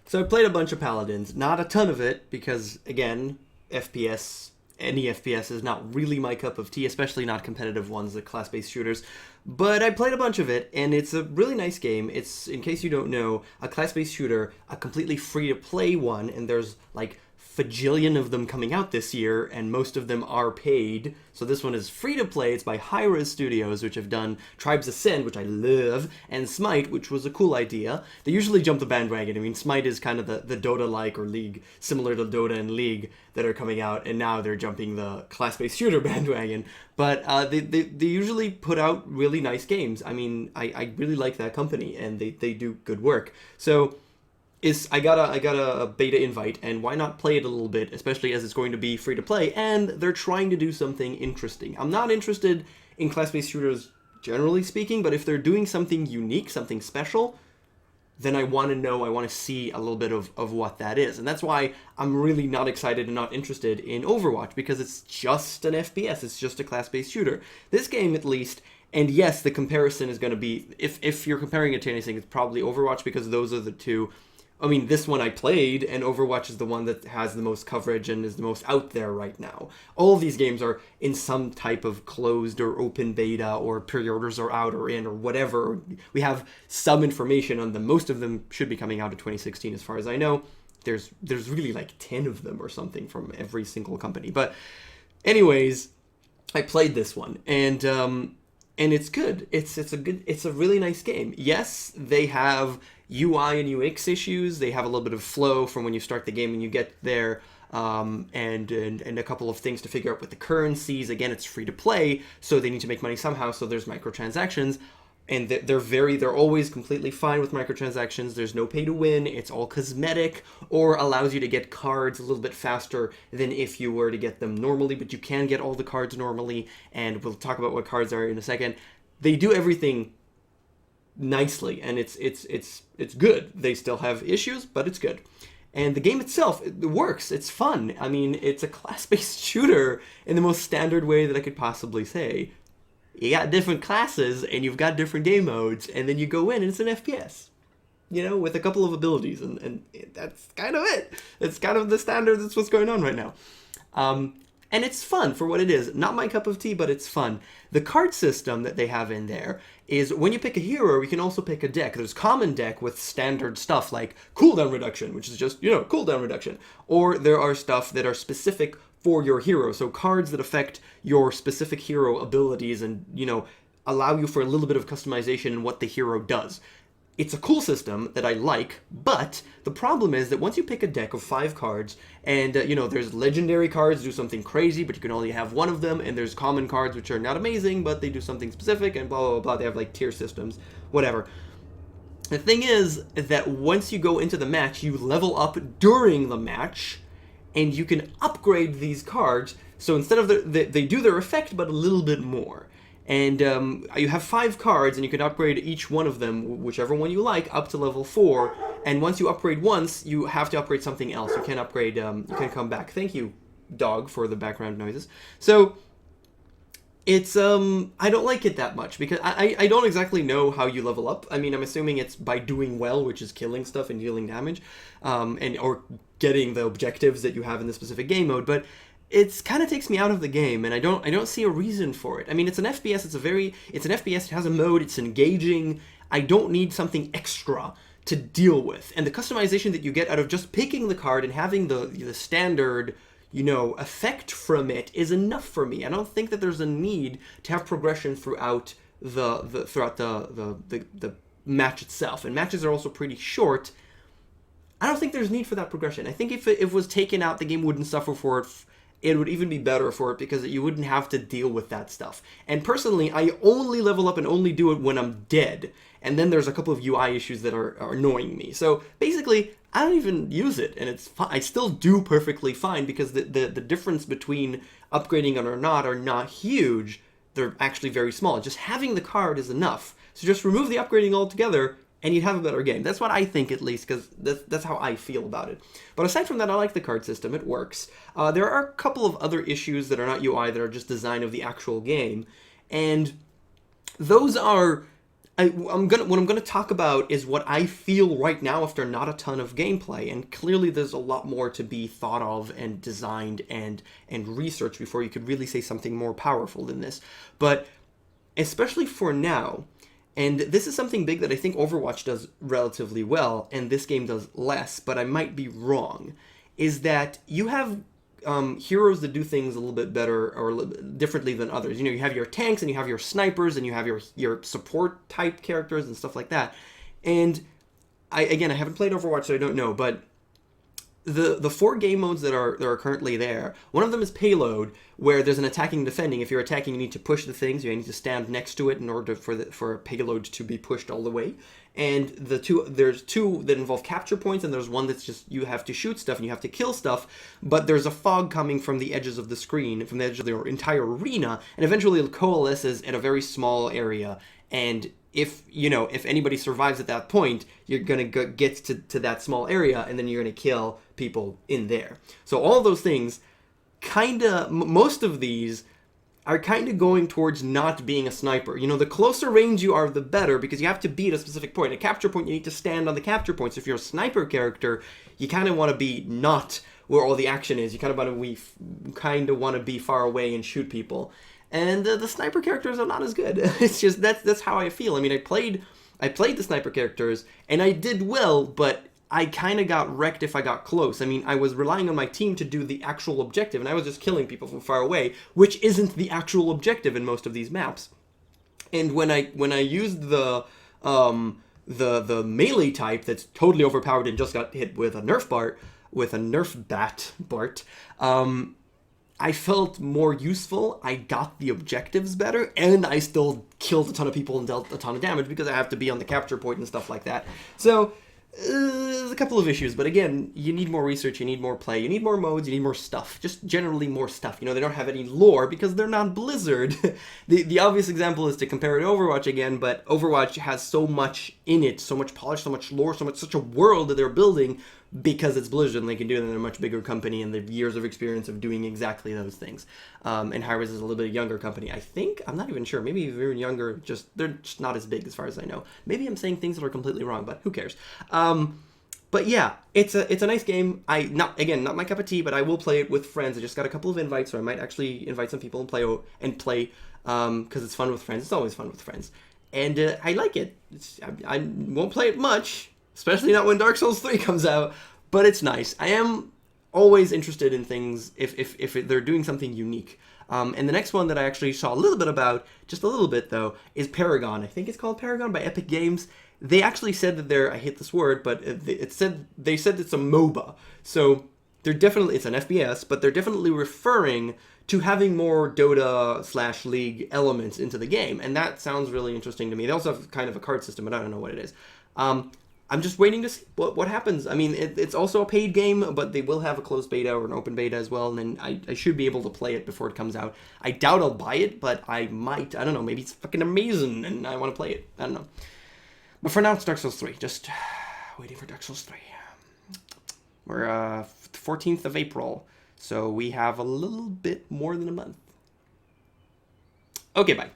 So I played a bunch of Paladins, not a ton of it, because, again, FPS, any FPS is not really my cup of tea, especially not competitive ones, like class-based shooters. But I played a bunch of it, and it's a really nice game. It's, in case you don't know, a class-based shooter, a completely free-to-play one, and there's, like, fajillion of them coming out this year, and most of them are paid. So this one is free to play. It's by Hi-Rez Studios, which have done Tribes Ascend, which I love, and Smite, which was a cool idea. They usually jump the bandwagon. I mean, Smite is kind of the Dota-like or League, similar to Dota and League that are coming out, and now they're jumping the class-based shooter bandwagon. But they usually put out really nice games. I mean, I really like that company, and they do good work. So I got a beta invite, and why not play it a little bit, especially as it's going to be free to play, and they're trying to do something interesting. I'm not interested in class-based shooters generally speaking, but if they're doing something unique, something special, then I want to know, I want to see a little bit of what that is. And that's why I'm really not excited and not interested in Overwatch, because it's just an FPS, it's just a class-based shooter. This game, at least, and yes, the comparison is going to be, if you're comparing it to anything, it's probably Overwatch, because those are the two. I mean, this one I played, and Overwatch is the one that has the most coverage and is the most out there right now. All of these games are in some type of closed or open beta, or pre-orders are out or in, or whatever. We have some information on them. Most of them should be coming out in 2016, as far as I know. There's really like 10 of them or something from every single company. But anyways, I played this one, and it's good. It's a really nice game. Yes, they have UI and UX issues. They have a little bit of flow from when you start the game and you get there, and a couple of things to figure out with the currencies. Again, it's free to play, so they need to make money somehow. So there's microtransactions, and they're always completely fine with microtransactions. There's no pay to win. It's all cosmetic, or allows you to get cards a little bit faster than if you were to get them normally. But you can get all the cards normally, and we'll talk about what cards are in a second. They do everything nicely, and it's good. They still have issues, but it's good. And the game itself, it works. It's fun. I mean, it's a class-based shooter in the most standard way that I could possibly say. You got different classes, and you've got different game modes, and then you go in, and it's an FPS. You know, with a couple of abilities, and that's kind of it. It's kind of the standard. That's what's going on right now. And it's fun for what it is. Not my cup of tea, but it's fun. The card system that they have in there is when you pick a hero, you can also pick a deck. There's common deck with standard stuff like cooldown reduction, which is just, cooldown reduction. Or there are stuff that are specific for your hero. So cards that affect your specific hero abilities and, allow you for a little bit of customization in what the hero does. It's a cool system that I like, but the problem is that once you pick a deck of 5 cards, and, there's legendary cards do something crazy, but you can only have one of them, and there's common cards which are not amazing, but they do something specific, and blah, blah, blah. They have, like, tier systems, whatever. The thing is that once you go into the match, you level up during the match, and you can upgrade these cards, so instead of they do their effect, but a little bit more. And you have 5 cards, and you can upgrade each one of them, whichever one you like, up to level 4. And once you upgrade once, you have to upgrade something else. You can't upgrade, you can come back. Thank you, dog, for the background noises. So it's, I don't like it that much, because I don't exactly know how you level up. I mean, I'm assuming it's by doing well, which is killing stuff and dealing damage, or getting the objectives that you have in the specific game mode, but it's kind of takes me out of the game, and I don't see a reason for it. I mean, it's an FPS, it's an FPS, it has a mode, it's engaging. I don't need something extra to deal with. And the customization that you get out of just picking the card and having the standard, effect from it is enough for me. I don't think that there's a need to have progression throughout the match itself. And matches are also pretty short. I don't think there's need for that progression. I think if it was taken out, the game wouldn't suffer for it. It would even be better for it, because you wouldn't have to deal with that stuff. And personally, I only level up and only do it when I'm dead. And then there's a couple of UI issues that are annoying me. So basically, I don't even use it, and it's I still do perfectly fine, because the difference between upgrading it or not are not huge. They're actually very small. Just having the card is enough. So just remove the upgrading altogether, and you'd have a better game. That's what I think, at least, because that's how I feel about it. But aside from that, I like the card system. It works. There are a couple of other issues that are not UI, that are just design of the actual game. And those are what I'm gonna talk about is what I feel right now after not a ton of gameplay, and clearly there's a lot more to be thought of and designed and researched before you could really say something more powerful than this. But especially for now, and this is something big that I think Overwatch does relatively well, and this game does less, but I might be wrong, is that you have heroes that do things a little bit better or a little bit differently than others. You know, you have your tanks and you have your snipers and you have your support type characters and stuff like that. And I haven't played Overwatch, so I don't know, but the four game modes that are currently there, one of them is payload, where there's an attacking and defending. If you're attacking, you need to push the things. You need to stand next to it in order for a payload to be pushed all the way. And there's two that involve capture points, and there's one that's just you have to shoot stuff and you have to kill stuff. But there's a fog coming from the edges of the screen, from the edge of the entire arena, and eventually it coalesces at a very small area. And if anybody survives at that point, you're gonna get to that small area, and then you're gonna kill people in there. So all those things, most of these are kind of going towards not being a sniper. You know, the closer range you are, the better, because you have to be at a specific point. A capture point, you need to stand on the capture point. So if you're a sniper character, you kind of want to be not where all the action is. You kind of want to be far away and shoot people. And the sniper characters are not as good. It's just that's how I feel. I mean, I played the sniper characters and I did well, but I kind of got wrecked if I got close. I mean, I was relying on my team to do the actual objective, and I was just killing people from far away, which isn't the actual objective in most of these maps. And when I used the melee type that's totally overpowered and just got hit with a nerf bat, I felt more useful. I got the objectives better, and I still killed a ton of people and dealt a ton of damage because I have to be on the capture point and stuff like that. So there's a couple of issues, but again, you need more research, you need more play, you need more modes, you need more stuff. Just generally more stuff. You know, they don't have any lore because they're not Blizzard. The obvious example is to compare it to Overwatch again, but Overwatch has so much in it, so much polish, so much lore, such a world that they're building because it's Blizzard and they can do it in a much bigger company and they have years of experience of doing exactly those things. And Hi-Rez is a little bit younger company. I think, I'm not even sure, maybe even younger, they're just not as big as far as I know. Maybe I'm saying things that are completely wrong, but who cares? But yeah, it's a nice game. Not my cup of tea, but I will play it with friends. I just got a couple of invites, so I might actually invite some people and play because it's fun with friends. It's always fun with friends. And I like it. I won't play it much, especially not when Dark Souls 3 comes out, but it's nice. I am always interested in things if they're doing something unique. And the next one that I actually saw a little bit about, just a little bit though, is Paragon. I think it's called Paragon by Epic Games. They actually said that I hate this word, but they said it's a MOBA. So it's an FPS, but they're definitely referring to having more Dota/League elements into the game, and that sounds really interesting to me. They also have kind of a card system, but I don't know what it is. I'm just waiting to see what happens. I mean, it's also a paid game, but they will have a closed beta or an open beta as well, and then I should be able to play it before it comes out. I doubt I'll buy it, but I might. I don't know. Maybe it's fucking amazing, and I want to play it. I don't know. But for now, it's Dark Souls 3. Just waiting for Dark Souls 3. We're 14th of April, so we have a little bit more than a month. Okay, bye.